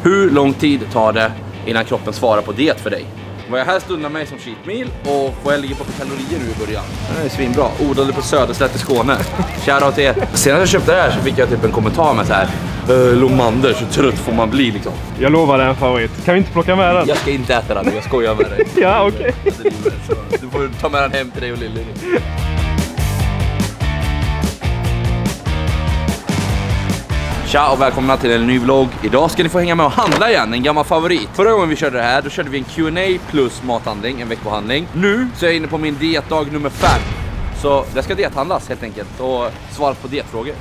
Hur lång tid tar det innan kroppen svarar på diet för dig? Vad jag helst undrar mig som cheat meal och vad jag ligger på för kalorier nu i början. Det är svinbra. Odlade på Söderslätt i Skåne. Shoutout till er. Senast jag köpte det här så fick jag typ en kommentar med så här: Lomander, så trött får man bli liksom. Jag lovar dig en favorit. Kan vi inte plocka med den? Jag ska inte äta den, jag skojar med dig. Ja, okej. Du får ta med den hem till dig och Lilly. Tja och välkomna till en ny vlogg. Idag ska ni få hänga med och handla igen, en gammal favorit. Förra gången vi körde det här, då körde vi en Q&A plus mathandling, en veckohandling. Nu så är jag inne på min dietdag nummer 5. Så det ska diethandlas helt enkelt och svara på dietfrågor.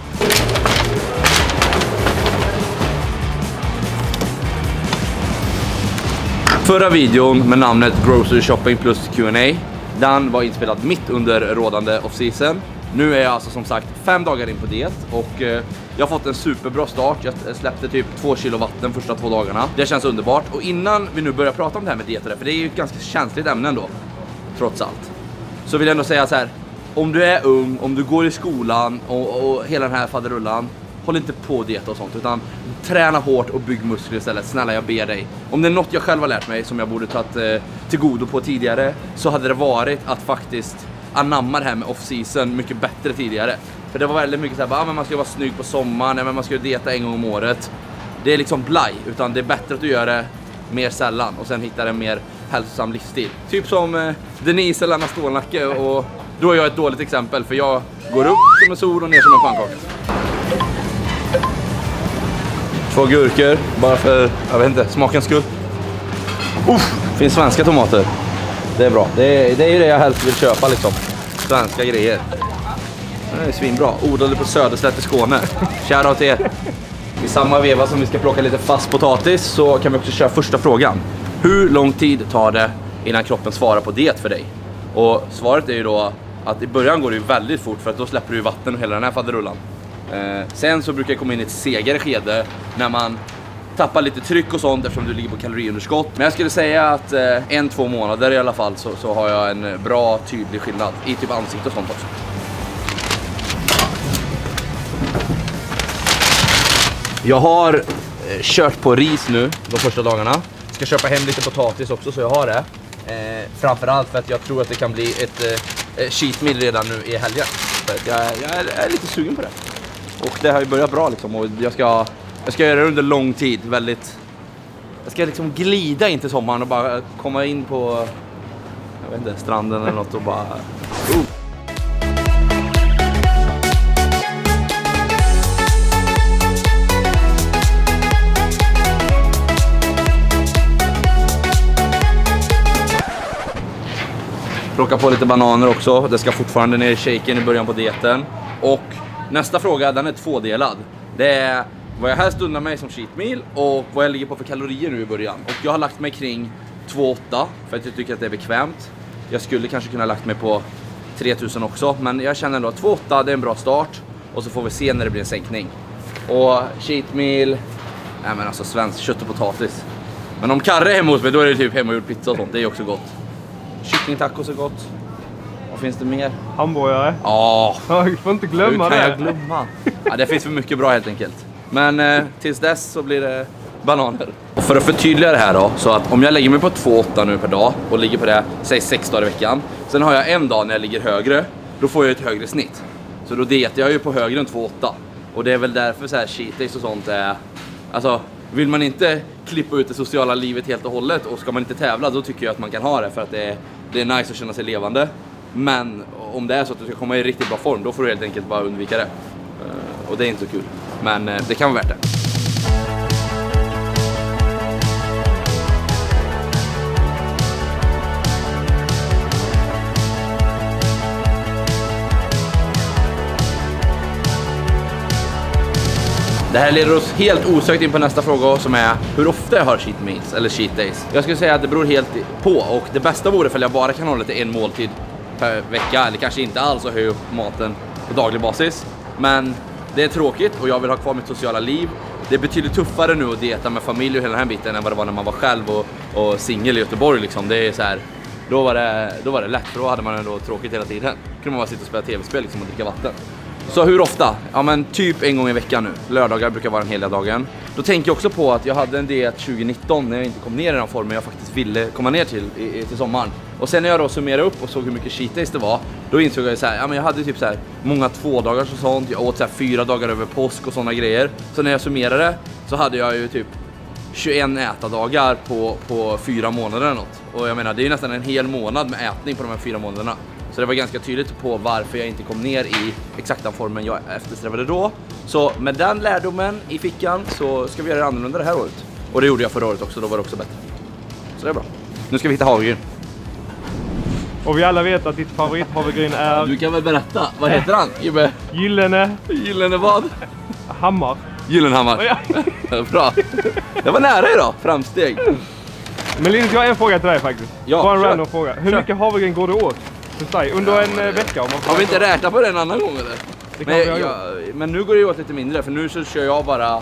Förra videon med namnet Grocery Shopping plus Q&A, den var inspelad mitt under rådande off-season. Nu är jag alltså som sagt 5 dagar in på diet och jag har fått en superbra start. Jag släppte typ 2 kilo vatten första 2 dagarna. Det känns underbart. Och innan vi nu börjar prata om det här med dieter, för det är ju ett ganska känsligt ämne ändå, trots allt, så vill jag ändå säga så här: om du är ung, om du går i skolan och hela den här faderullan, håll inte på diet och sånt, utan träna hårt och bygg muskler istället. Snälla, jag ber dig. Om det är något jag själv har lärt mig som jag borde tagit till godo på tidigare, så hade det varit att faktiskt anamma det här med off-season mycket bättre tidigare. För det var väldigt mycket så här, men man ska vara snygg på sommaren, men man ska dieta en gång om året. Det är liksom blaj, utan det är bättre att du gör det mer sällan och sen hittar en mer hälsosam livsstil. Typ som Denise eller Anna Stålnacke, och då är jag ett dåligt exempel, för jag går upp som en sol och ner som en pannkaka. 2 gurkor, bara för, jag vet inte, smakens skull. Finns svenska tomater. Det är bra. Det är ju det jag helst vill köpa liksom. Svenska grejer. Det är svinbra. Odlade på Söderslätt i Skåne. Shoutout till er. I samma veva som vi ska plocka lite fast potatis så kan vi också köra första frågan. Hur lång tid tar det innan kroppen svarar på diet för dig? Och svaret är ju då att i början går det ju väldigt fort, för att då släpper du vatten och hela den här faderullan. Sen så brukar jag komma in i ett segare skede när man tappar lite tryck och sånt, eftersom du ligger på kaloriunderskott. Men jag skulle säga att 1-2 månader i alla fall så har jag en bra tydlig skillnad i typ ansikte och sånt också. Jag har kört på ris nu de första dagarna. Ska köpa hem lite potatis också, så jag har det. Framförallt för att jag tror att det kan bli ett cheat meal redan nu i helgen. För att jag är lite sugen på det. Och det har ju börjat bra liksom, och jag ska göra det under lång tid, väldigt. Jag ska liksom glida in till sommaren och bara komma in på, jag vet inte, stranden eller något och bara plocka på lite bananer också. Det ska fortfarande ner i shaken i början på dieten. Och nästa fråga, den är 2-delad. Det är vad jag helst undrar mig som cheat meal och vad jag ligger på för kalorier nu i början. Och jag har lagt mig kring 2,8 för att jag tycker att det är bekvämt. Jag skulle kanske kunna lagt mig på 3000 också, men jag känner ändå att 2,8 det är en bra start. Och så får vi se när det blir en sänkning. Och cheat meal, nej men alltså svensk kött och potatis. Men om Karre är hemma hos mig, då är det typ hemmagjord pizza och sånt, det är också gott. Kycklingtacos är gott. Vad finns det mer? Hamburgare. Ja, Jag får inte glömma det. Hur kan jag glömma? Ja, det finns för mycket bra helt enkelt. Men tills dess så blir det bananer. Och för att förtydliga det här då, så att om jag lägger mig på 2,8 nu per dag och ligger på det, säg 6 dagar i veckan. Sen har jag en dag när jag ligger högre, då får jag ett högre snitt. Så då dietar jag ju på högre än 2,8. Och det är väl därför så här cheat days och sånt är, alltså vill man inte klippa ut det sociala livet helt och hållet och ska man inte tävla, då tycker jag att man kan ha det, för att det är nice att känna sig levande. Men om det är så att du ska komma i riktigt bra form, då får du helt enkelt bara undvika det. Och det är inte så kul. Men det kan vara värt det. Det här leder oss helt osökt in på nästa fråga, som är hur ofta jag har cheat meals eller cheat days. Jag skulle säga att det beror helt på, och det bästa vore för att jag bara kan hålla till en måltid per vecka, eller kanske inte alls och höja upp maten på daglig basis. Men det är tråkigt och jag vill ha kvar mitt sociala liv. Det är betydligt tuffare nu att dieta med familj och hela den här biten än vad det var när man var själv och singel i Göteborg liksom. Det är så här, då var det lätt, för då hade man ändå tråkigt hela tiden. Då kunde man bara sitta och spela tv-spel liksom och dricka vatten. Så hur ofta? Ja men typ en gång i veckan nu. Lördagar brukar vara den hela dagen. Då tänker jag också på att jag hade en diet 2019 när jag inte kom ner i den formen jag faktiskt ville komma ner till sommaren. Och sen när jag då summerade upp och såg hur mycket cheat days det var, då insåg jag så här, ja men jag hade typ så här många 2 dagars och sånt. Jag åt så här 4 dagar över påsk och såna grejer. Så när jag summerade så hade jag ju typ 21 ätadagar på 4 månader eller något. Och jag menar, det är ju nästan en hel månad med ätning på de här 4 månaderna. Så det var ganska tydligt på varför jag inte kom ner i exakt den formen jag eftersträvade då. Så med den lärdomen i fickan så ska vi göra det annorlunda det här året. Och det gjorde jag förra året också, då var det också bättre. Så det är bra. Nu ska vi hitta havregryn. Och vi alla vet att ditt favorithavregryn är... Du kan väl berätta, vad heter han? Gyllene vad? Hammar. Gyllenhammar. Bra. Jag var nära idag, framsteg. Men Linus, jag har en fråga till dig faktiskt. Ja, bara en kör. random fråga. Hur mycket havregryn går du åt för sig under en vecka? Om man har vi inte räknat på det en annan gång eller? Det kan vi ha gjort. Men nu går det ju åt lite mindre, för nu så kör jag bara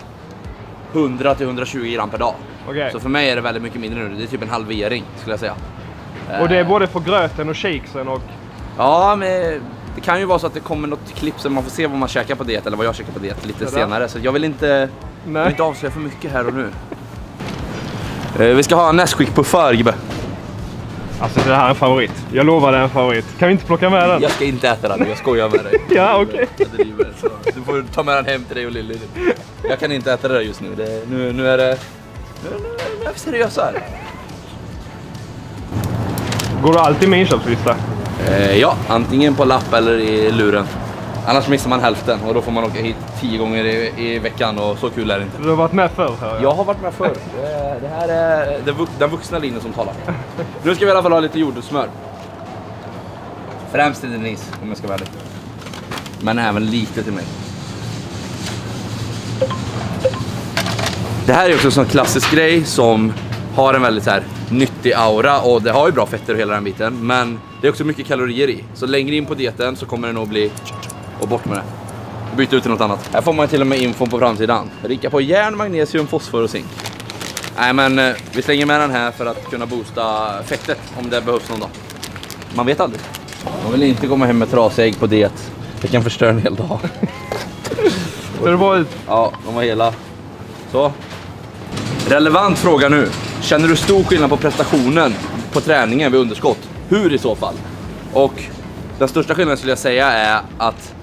100-120 gram per dag. Okay. Så för mig är det väldigt mycket mindre nu. Det är typ en halvering skulle jag säga. Och det är både för gröten och shakesen och... Ja, men det kan ju vara så att det kommer något klipp så man får se vad man käkar på diet eller vad jag käkar på diet lite senare. Så jag vill inte avslöja för mycket här och nu. Vi ska ha en Nesquik-puffar, Gibbe. Alltså det här är en favorit. Jag lovar det är en favorit. Kan vi inte plocka med den? Jag ska inte äta den, jag skojar med dig. Ja, okej. Du får ta med den hem till dig och Lilly. Jag kan inte äta det där just nu. Nu är det... Nu är vi seriösa här. Går du alltid med inköpslista? Ja, antingen på lapp eller i luren. Annars missar man hälften och då får man åka hit 10 gånger i veckan och så kul är det inte. Du har varit med förr här. Jag har varit med förr. Det här är den vuxna linjen som talar. Nu ska vi i alla fall ha lite jordgubbssmör. Främst till Denise, om jag ska vara ärlig. Men även lite till mig. Det här är också en sån klassisk grej som har en väldigt så här nyttig aura och det har ju bra fetter och hela den biten, men det är också mycket kalorier i. Så längre in på dieten så kommer det nog bli och bort med det. Byta ut till något annat. Här får man till och med info på framsidan. Rika på järn, magnesium, fosfor och zink. Nej men vi slänger med den här för att kunna boosta fettet om det behövs någon dag. Man vet aldrig. Man vill inte komma hem med trasiga ägg på diet. Det kan förstöra en hel dag. Ser det bra ut? Ja, de var hela. Så. Relevant fråga nu. Känner du stor skillnad på prestationen på träningen vid underskott? Hur i så fall? Och den största skillnaden skulle jag säga är att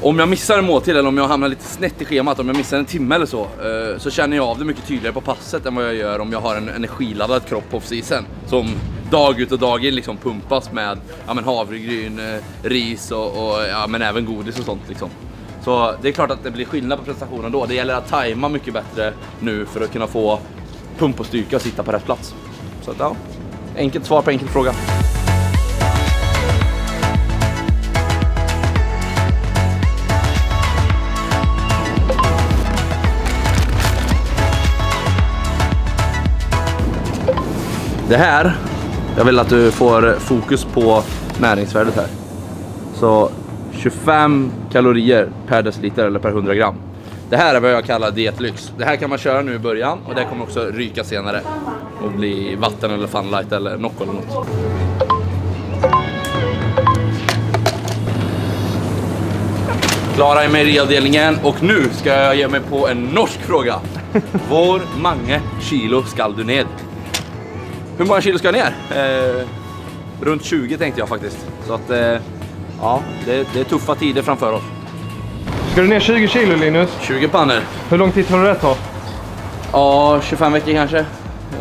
om jag missar en måltid eller om jag hamnar lite snett i schemat, om jag missar en timme eller så känner jag av det mycket tydligare på passet än vad jag gör om jag har en energiladdad kropp på off-season som dag ut och dag in liksom pumpas med havregryn, ris och men även godis och sånt liksom. Så det är klart att det blir skillnad på prestationen då. Det gäller att tajma mycket bättre nu för att kunna få pump och styrka och sitta på rätt plats. Så att, ja, enkelt svar på enkel fråga. Det här, jag vill att du får fokus på näringsvärdet här. Så 25 kalorier per deciliter eller per 100 gram. Det här är vad jag kallar dietlyx. Det här kan man köra nu i början och det kommer också ryka senare och bli vatten eller Funlight eller Nocco eller något. Klara i mejeriavdelningen och nu ska jag ge mig på en norsk fråga. Hvor mange kilo ska du ned? Hur många kilo ska jag ner? Runt 20 tänkte jag faktiskt. Så att ja, det är tuffa tider framför oss. Ska du ner 20 kilo, Linus? 20 pannor. Hur lång tid tror du det tar? Ja, 25 veckor kanske.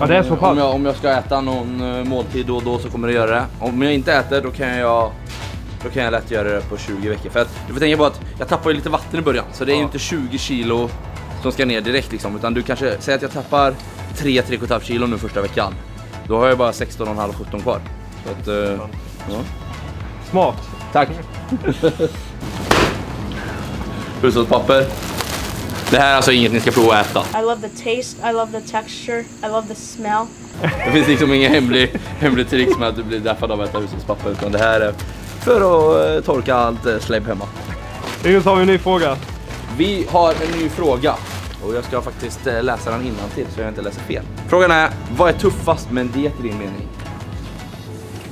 Ja, det är så pass. Om jag ska äta någon måltid då och då så kommer det göra det. Om jag inte äter då kan jag lätt göra det på 20 veckor. För att du får tänka på att jag tappar ju lite vatten i början. Så det är ju inte 20 kilo som ska ner direkt liksom. Utan du kanske säger att jag tappar 3,5 kilo nu första veckan. Då har jag bara 16,5-17 kvar. Så att, ja. Smart. Tack. Hushållspapper. Det här är alltså inget ni ska prova att äta. I love the taste, I love the texture, I love the smell. Det finns liksom ingen hemlig tricks med att du blir däffad av att äta hushållspapper. Utan det här är för att torka allt släpp hemma. Linus, har vi en ny fråga. Vi har en ny fråga. Och jag ska faktiskt läsa den innantill så jag inte läser fel. Frågan är, vad är tuffast med en diet i din mening?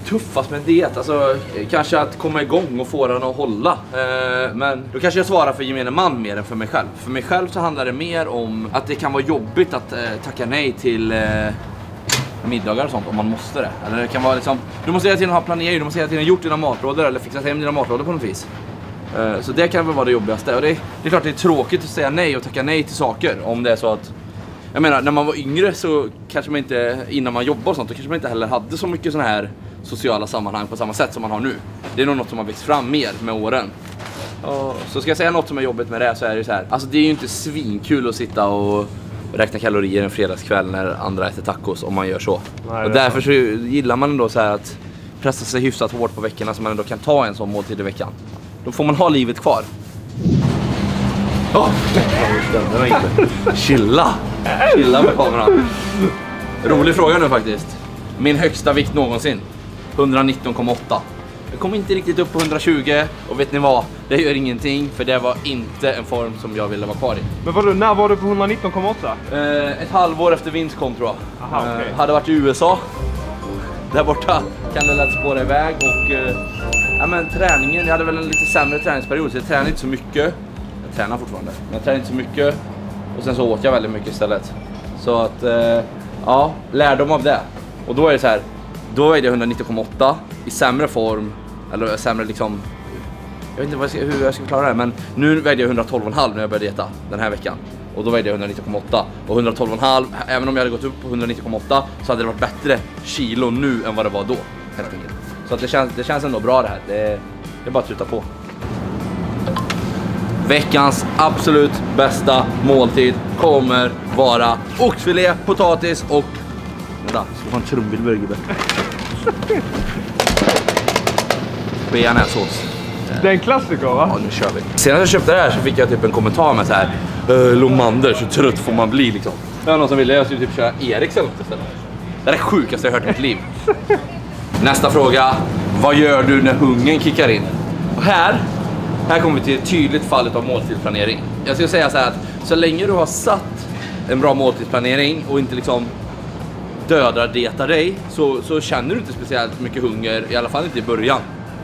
tuffast med en diet? Alltså, kanske att komma igång och få den att hålla. Men då kanske jag svarar för gemene man mer än för mig själv. För mig själv så handlar det mer om att det kan vara jobbigt att tacka nej till middagar och sånt om man måste det. Eller det kan vara liksom, du måste hela tiden ha planering, du måste hela tiden ha gjort dina matlådor eller fixat hem dina matlådor på något vis. Så det kan väl vara det jobbigaste. Och det är klart det är tråkigt att säga nej och tacka nej till saker om det är så att, jag menar, när man var yngre så kanske man inte, innan man jobbade och sånt, då kanske man inte heller hade så mycket såna här sociala sammanhang på samma sätt som man har nu. Det är nog något som har växt fram mer med åren. Och så ska jag säga något som är jobbigt med det, så är det så här. Alltså det är ju inte svinkul att sitta och räkna kalorier en fredagskväll när andra äter tacos om man gör så. Nej, och därför så gillar man ändå så här att pressa sig hyfsat hårt på veckorna så man ändå kan ta en sån måltid i veckan. Då får man ha livet kvar. Chilla med kameran. Rolig fråga nu faktiskt. Min högsta vikt någonsin, 119,8. Jag kom inte riktigt upp på 120. Och vet ni vad? Det gör ingenting. För det var inte en form som jag ville vara kvar i. Men vadå, när var du på 119,8? Ett halvår efter vinst kom, tror jag. Aha, okay. Hade varit i USA. Där borta kan det lätt spåra iväg. Och ja, men träningen, jag hade väl en lite sämre träningsperiod. Så jag tränade inte så mycket. Jag tränar fortfarande, men jag tränade inte så mycket. Och sen så åt jag väldigt mycket istället. Så att, ja, lärdom av det. Och då är det så här, då är det 190,8 i sämre form. Eller sämre liksom, jag vet inte hur jag ska förklara det. Men nu vägde jag 112,5 när jag började dieta den här veckan. Och då vägde jag 190,8. Och 112,5, även om jag hade gått upp på 190,8 så hade det varit bättre kilo nu än vad det var då, helt enkelt. Så att det känns ändå bra det här. Det är bara att tuta på. Veckans absolut bästa måltid kommer vara oxfilé, potatis och... Vänta, ska få en trumvirvel, gubbe. Bearnaisesås. Det är en klassiker, va? Ja, nu kör vi. Senast jag köpte det här så fick jag typ en kommentar med så här: Lomander, så trött får man bli liksom. Det var någon som ville, jag skulle typ köra Eriks eller något istället. Det är det sjukaste jag hört i mitt liv. Nästa fråga. Vad gör du när hungern kickar in? Och här kommer vi till ett tydligt fall av måltidsplanering. Jag skulle säga så här att så länge du har satt en bra måltidsplanering och inte liksom dietar dig så känner du inte speciellt mycket hunger, i alla fall inte i början.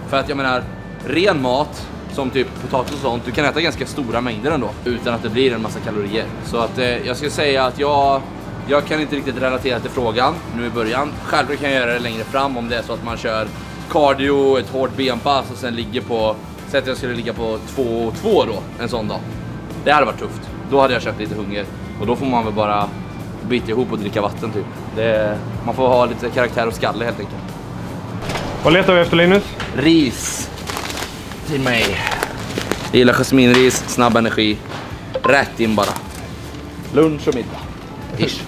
För att jag menar, ren mat som typ potatis och sånt, du kan äta ganska stora mängder ändå utan att det blir en massa kalorier. Så att jag ska säga att jag kan inte riktigt relatera till frågan nu i början. Självklart kan jag göra det längre fram om det är så att man kör cardio, ett hårt benpass och sen ligger på, så att jag skulle ligga på 2,2 då en sån dag. Det hade varit tufft. Då hade jag köpt lite hunger och då får man väl bara bita ihop och dricka vatten typ. Man får ha lite karaktär och skalle helt enkelt. Vad letar vi efter, Linus? Ris till mig. Jag gillar jasminris, snabb energi. Rätt in bara. Lunch och middag. Ish.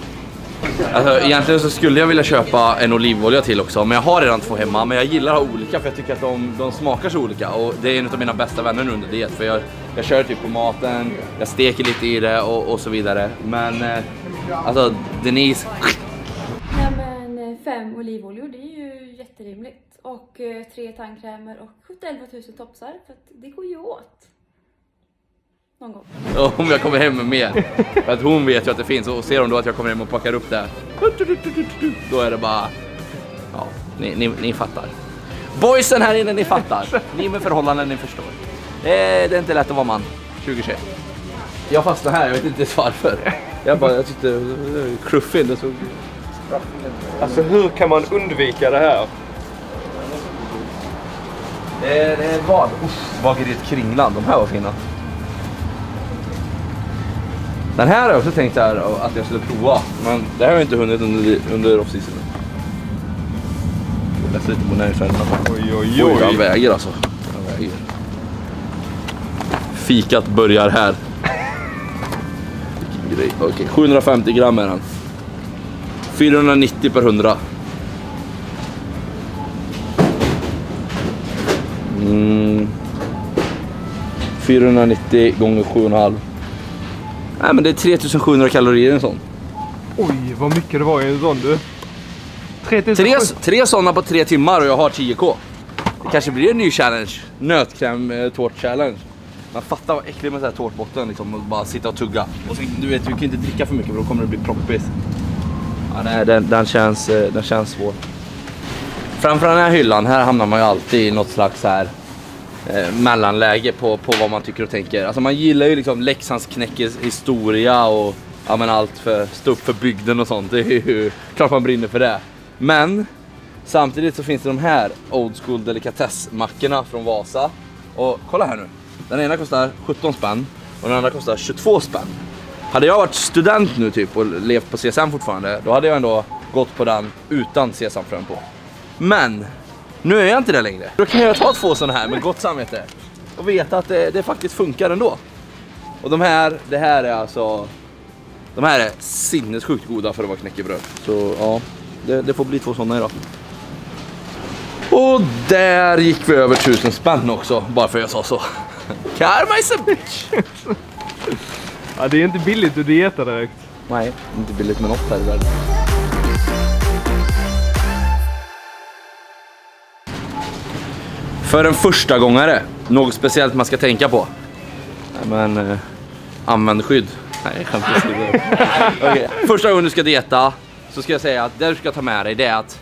Alltså, egentligen så skulle jag vilja köpa en olivolja till också. Men jag har redan 2 hemma. Men jag gillar att ha olika för jag tycker att de smakar så olika. Och det är en av mina bästa vänner nu under diet. För jag kör typ på maten. Jag steker lite i det och så vidare. Men alltså Denise... Nej, men 5 olivoljor, det är ju jätterimligt. Och 3 tandkrämer och 11 000 topsar. För att det går ju åt. Någon gång. Om jag kommer hem med mer. För att hon vet ju att det finns. Och ser hon då att jag kommer hem och packar upp det, då är det bara... Ja, ni fattar. Boysen här inne, ni fattar. Ni med förhållanden, ni förstår. Det är inte lätt att vara man 2021. Jag fastnar här, jag vet inte varför. Jag tyckte kruffin, det så... Alltså hur kan man undvika det här? Det är vad? Bageriet Kringland, de här var fina. Den här har jag också tänkt här att jag skulle prova. Men det här har jag inte hunnit under off-season. Jag läser lite på näringsvärdena. Oj, han väger alltså. Han väger. Fikat börjar här. Okej, 750 gram är han. 490 per 100. 490 gånger 7,5. Nej, men det är 3700 kalorier i en sån. Oj, vad mycket det var i en sån, du. 3 sådana på 3 timmar och jag har 10k. Det kanske blir en ny challenge. Nötkräm tårt challenge. Man fattar vad äckligt med så här tårtbotten liksom, och bara sitta och tugga. Och så, du vet, du kan inte dricka för mycket för då kommer det bli proppigt. Ja, nej, den känns svår. Framför den här hyllan, här hamnar man ju alltid i något slags här mellanläge på vad man tycker och tänker. Alltså man gillar ju liksom Leksands knäckes historia och ja, men allt för stå upp för bygden och sånt. Det är ju klart man brinner för det. Men samtidigt så finns det de här old school delikatessmackorna från Vasa. Och kolla här nu. Den ena kostar 17 spänn och den andra kostar 22 spänn. Hade jag varit student nu typ och levt på CSN fortfarande, då hade jag ändå gått på den utan CSN-frön på. Men nu är jag inte det längre. Då kan jag ta 2 sådana här med gott samvete och veta att det faktiskt funkar ändå. Och de här är sinnessjukt goda för att vara knäckebröd. Så ja, det får bli 2 sådana idag. Och där gick vi över 1000 spänn också, bara för jag sa så. Karma is a bitch. Ja, det är inte billigt att dieta direkt. Nej, inte billigt med något här i världen. För en första gångare, något speciellt man ska tänka på. Men använd skydd. Nej, skämt okay. Första gången du ska dieta så ska jag säga att det du ska ta med dig, det är att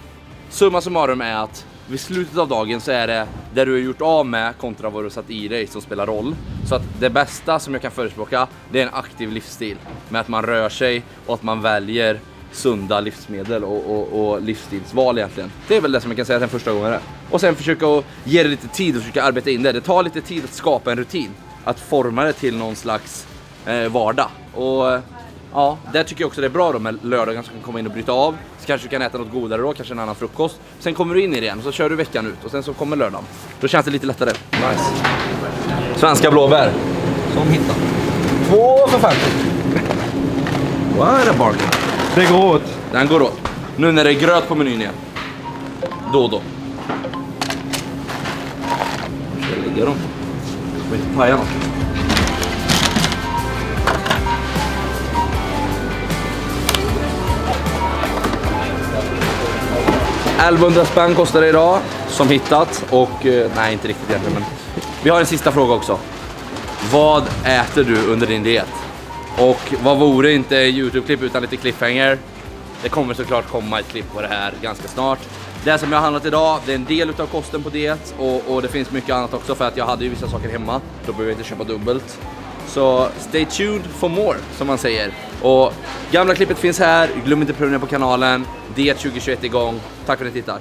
summa summarum är att vid slutet av dagen så är det där du har gjort av med kontra vad du satt i dig som spelar roll. Så att det bästa som jag kan förespråka, det är en aktiv livsstil med att man rör sig och att man väljer sunda livsmedel och livsstilsval egentligen. Det är väl det som jag kan säga den första gången. Och sen försöka att ge det lite tid och försöka arbeta in det. Det tar lite tid att skapa en rutin, att forma det till någon slags vardag. Och ja, där tycker jag också det är bra då med lördagen som kan komma in och bryta av. Så kanske du kan äta något godare då, kanske en annan frukost. Sen kommer du in i det igen och så kör du veckan ut och sen så kommer lördagen. Då känns det lite lättare. Nice. Svenska blåbär. Som hittar. 2 för 50. Vad är det barn? Det går åt. Den går åt. Nu när det är gröt på menyn igen. Då. Ska jag lägga dem? Jag vill inte paja något. 1100 spänn kostar det idag som hittat och nej inte riktigt egentligen, men vi har en sista fråga också. Vad äter du under din diet? Och vad vore inte YouTube-klipp utan lite cliffhanger? Det kommer såklart komma ett klipp på det här ganska snart. Det som jag har handlat idag, det är en del av kosten på diet och det finns mycket annat också för att jag hade ju vissa saker hemma. Då behöver jag inte köpa dubbelt. Så stay tuned for more, som man säger. Och gamla klippet finns här, glöm inte att prenumerera på kanalen. Diet 2021 igång. Tack för att ni tittar.